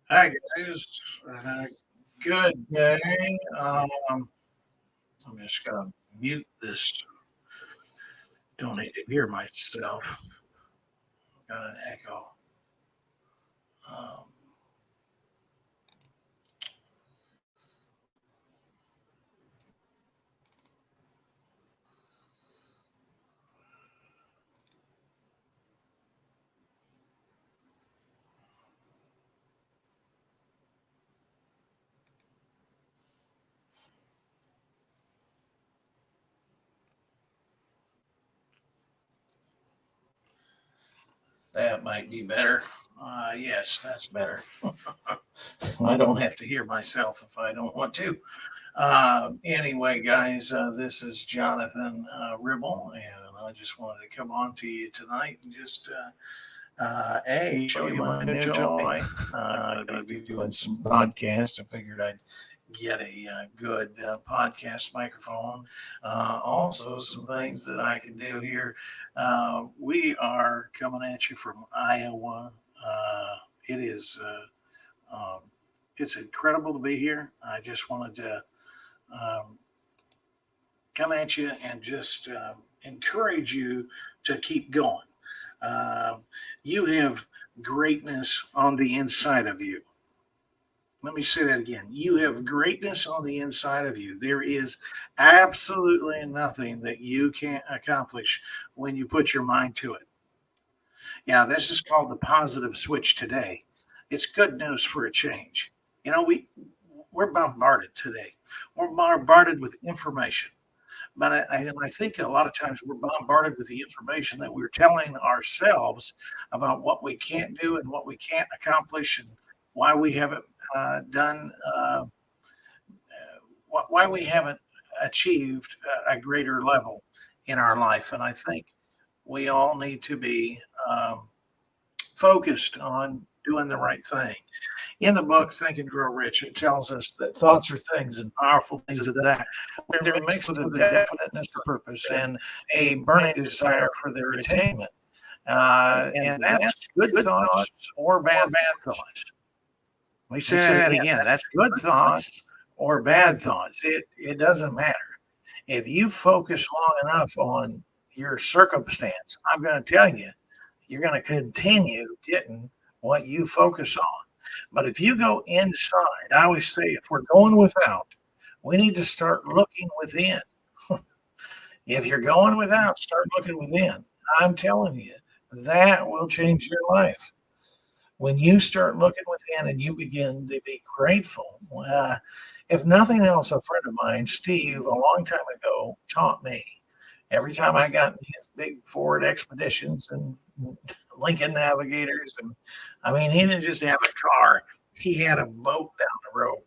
Hi guys, uh, good day. I'm just gonna mute this. Don't need to hear myself. Got an echo. Um, that might be better. Yes, that's better. I don't have to hear myself if I don't want to. Anyway, guys, this is Jonathan Ribble, and I just wanted to come on to you tonight and just show you my new toy. I'm going to be doing some podcasts. I figured I'd get a good podcast microphone. Also, some things that I can do here. We are coming at you from Iowa. It is um, it's incredible to be here. I just wanted to um, come at you and just encourage you to keep going. Uh, you have greatness on the inside of you. Let me say that again. You have greatness on the inside of you. There is absolutely nothing that you can't accomplish when you put your mind to it. Yeah, this is called the positive switch today. It's good news for a change. You know, we're bombarded today. We're bombarded with information. But I think a lot of times we're bombarded with the information that we're telling ourselves about what we can't do and what we can't accomplish and why we haven't done, why we haven't achieved a greater level in our life. And I think we all need to be focused on doing the right thing. In the book Think and Grow Rich, it tells us that thoughts are things and powerful things at that. They're mixed with a definiteness of purpose and a burning desire for their attainment. And that's good thoughts or bad thoughts. Let me say that again. That's good thoughts or bad thoughts. It doesn't matter. If you focus long enough on your circumstance, I'm going to tell you, you're going to continue getting what you focus on. But if you go inside, I always say if we're going without, we need to start looking within. If you're going without, start looking within. I'm telling you, that will change your life. When you start looking within and you begin to be grateful, if nothing else, a friend of mine, Steve, a long time ago, taught me every time I got in his big Ford Expeditions and Lincoln Navigators, and I mean, he didn't just have a car; he had a boat down the road,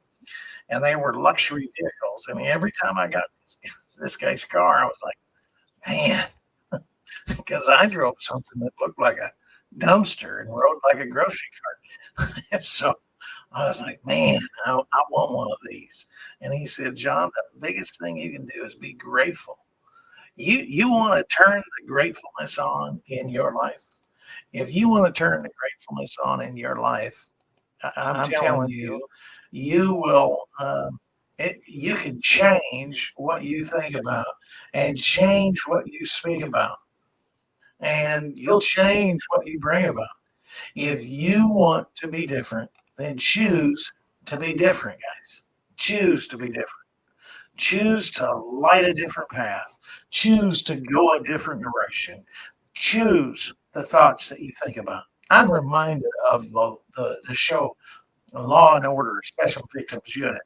and they were luxury vehicles. I mean, every time I got this guy's car, I was like, man, because I drove something that looked like a dumpster and rode like a grocery cart. And so I was like, man, I want one of these. And he said, John, the biggest thing you can do is be grateful. You want to turn the gratefulness on in your life. If you want to turn the gratefulness on in your life, I'm telling you, you will. You can change what you think about and change what you speak about, and you'll change what you bring about. If you want to be different, then choose to be different, guys. Choose to be different. Choose to light a different path. Choose to go a different direction. Choose the thoughts that you think about. I'm reminded of the show Law and Order Special Victims Unit.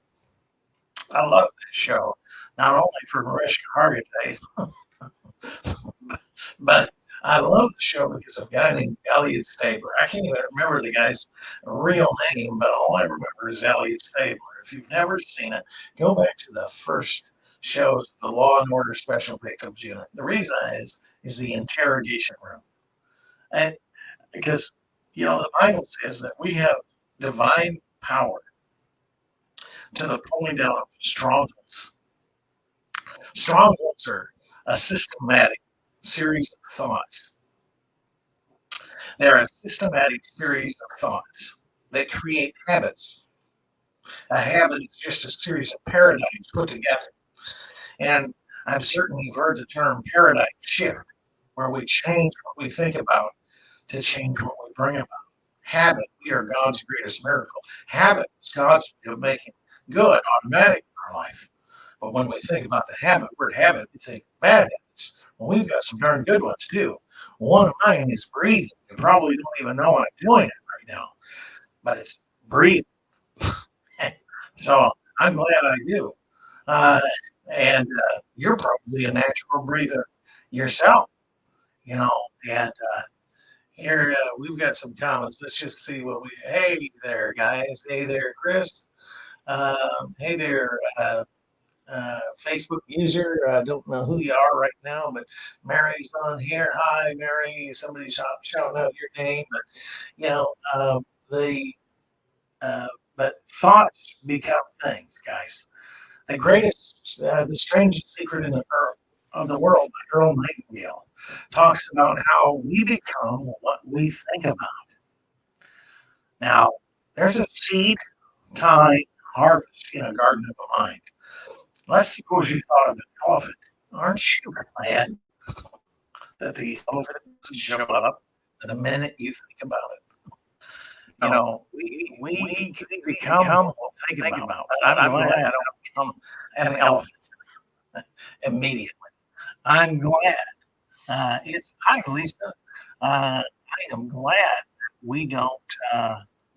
I love that show, not only for Mariska Hargitay, but I love the show because of a guy named Elliot Stabler. I can't even remember the guy's real name, but all I remember is Elliot Stabler. If you've never seen it, go back to the first shows of the Law and Order Special Victims Unit. The reason is the interrogation room, and because the Bible says that we have divine power to the pulling down of strongholds. Strongholds are a systematic series of thoughts. They're a systematic series of thoughts that create habits. A habit is just a series of paradigms put together. And I've certainly heard the term paradigm shift, where we change what we think about to change what we bring about. Habit, we are God's greatest miracle. Habit is God's way of making good automatic in our life. But when we think about the word habit, we think bad habits. Well, we've got some darn good ones too. One of mine is breathing. You probably don't even know I'm doing it right now, but it's breathing. So I'm glad I do. Uh, and you're probably a natural breather yourself, you know. And here we've got some comments. Let's just see what we. Hey there, guys. Hey there, Chris. Hey there, Facebook user. I don't know who you are right now, but Mary's on here. Hi, Mary. Somebody's shouting out your name, but you know the uh, but thoughts become things, guys. The strangest secret in of the world by Earl Nightingale talks about how we become what we think about. Now, there's a seed, time, harvest in a garden of the mind. Let's suppose you thought of an elephant. Aren't you glad that the elephant doesn't show up the minute you think about it? You know, we can become what we think about. I'm glad I don't become an elephant immediately. I'm glad. Hi, Lisa. I am glad we don't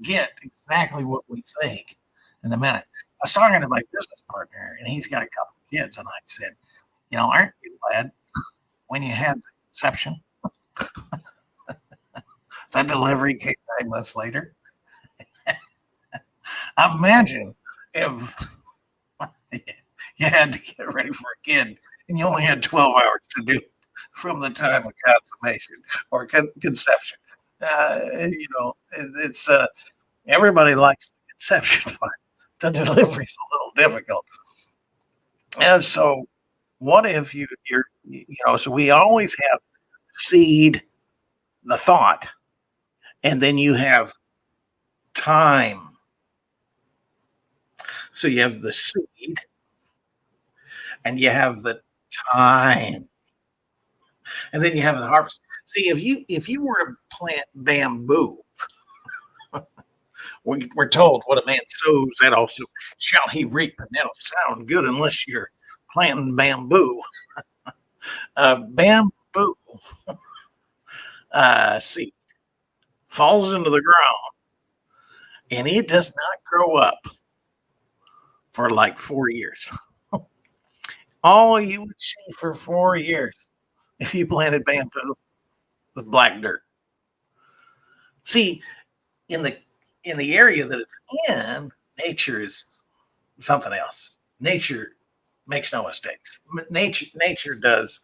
get exactly what we think in the minute. I was talking to my business partner, and he's got a couple of kids, and I said, you know, aren't you glad when you had the conception, the delivery came 9 months later? Imagine if you had to get ready for a kid and you only had 12 hours to do it from the time of consummation or conception. It's everybody likes the conception part. The delivery's a little difficult. And so, what if so we always have seed, the thought, and then you have time. So you have the seed and you have the time, and then you have the harvest. See, if you were to plant bamboo, we're told what a man sows, that also shall he reap, and that'll sound good unless you're planting bamboo. Bamboo seed falls into the ground, and it does not grow up for like 4 years. All you would see for 4 years if you planted bamboo with black dirt. See, in the area that it's in, nature is something else. Nature makes no mistakes. Nature does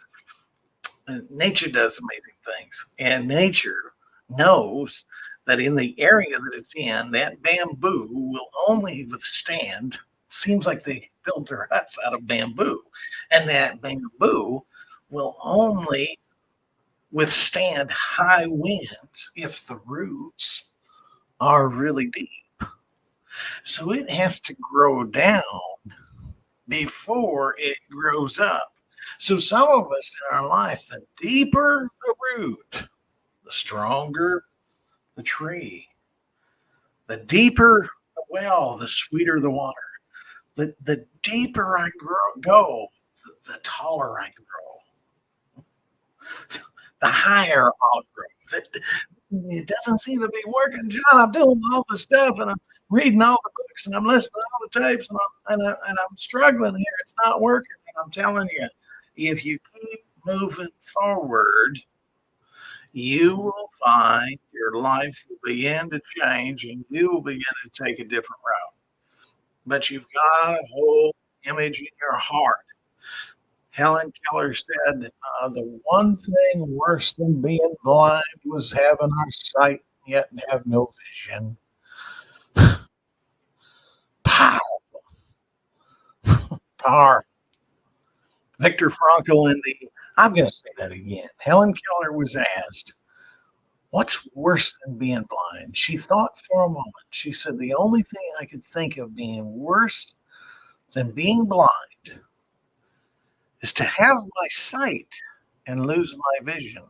amazing things, and nature knows that in the area that it's in, that bamboo will only withstand. Seems like they built their huts out of bamboo, and that bamboo will only withstand high winds if the roots are really deep. So it has to grow down before it grows up. So some of us in our life, the deeper the root, the stronger the tree. The deeper the well, the sweeter the water. The deeper I go, the taller I grow. The higher I'll grow. It doesn't seem to be working, John. I'm doing all the stuff, and I'm reading all the books, and I'm listening to all the tapes, and I'm struggling here. It's not working. And I'm telling you, if you keep moving forward, you will find your life will begin to change, and you will begin to take a different route. But you've got to hold image in your heart. Helen Keller said, the one thing worse than being blind was having our sight yet have no vision. Powerful. Powerful. Viktor Frankl I'm going to say that again. Helen Keller was asked, What's worse than being blind? She thought for a moment. She said, the only thing I could think of being worse than being blind is to have my sight and lose my vision.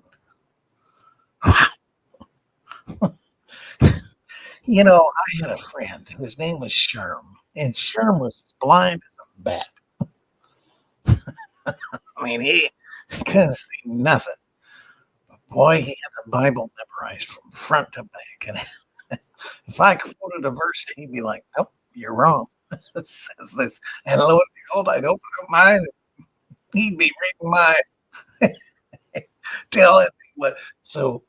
You know, I had a friend. His name was Sherm, and Sherm was as blind as a bat. I mean, he couldn't see nothing. But boy, he had the Bible memorized from front to back. And if I quoted a verse, he'd be like, "Nope, you're wrong." It says this, and lo and behold, I'd open up mine. And he'd be reading mine, telling me what. So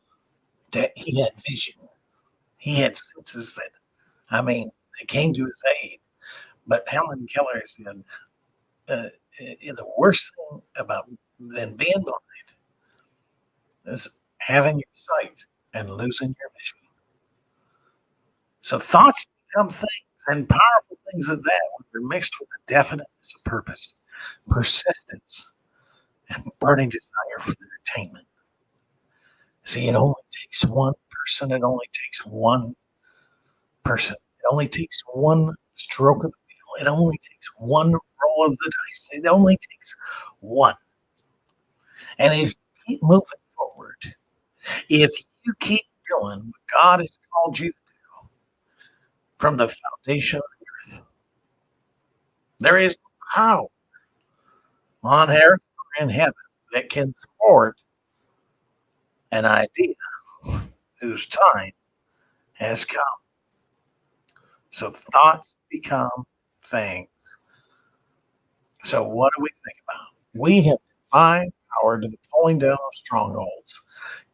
that he had vision. He had senses that, I mean, they came to his aid. But Helen Keller said, the worst thing about than being blind is having your sight and losing your vision. So thoughts become things, and powerful things of that when they're mixed with a definiteness of purpose, persistence, and burning desire for their attainment. See, it only takes one person. It only takes one person. It only takes one stroke of the wheel. It only takes one roll of the dice. It only takes one. And if you keep moving forward, if you keep doing what God has called you to do from the foundation of the earth, there is no power on earth or in heaven that can thwart an idea whose time has come. So thoughts become things. So what do we think about? We have divine power to the pulling down of strongholds,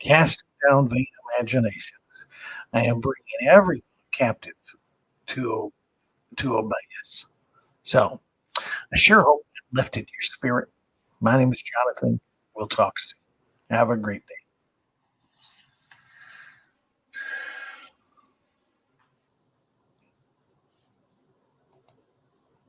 casting down vain imaginations, and bringing everything captive to obey us. So I sure hope it lifted your spirit. My name is Jonathan. We'll talk soon. Have a great day.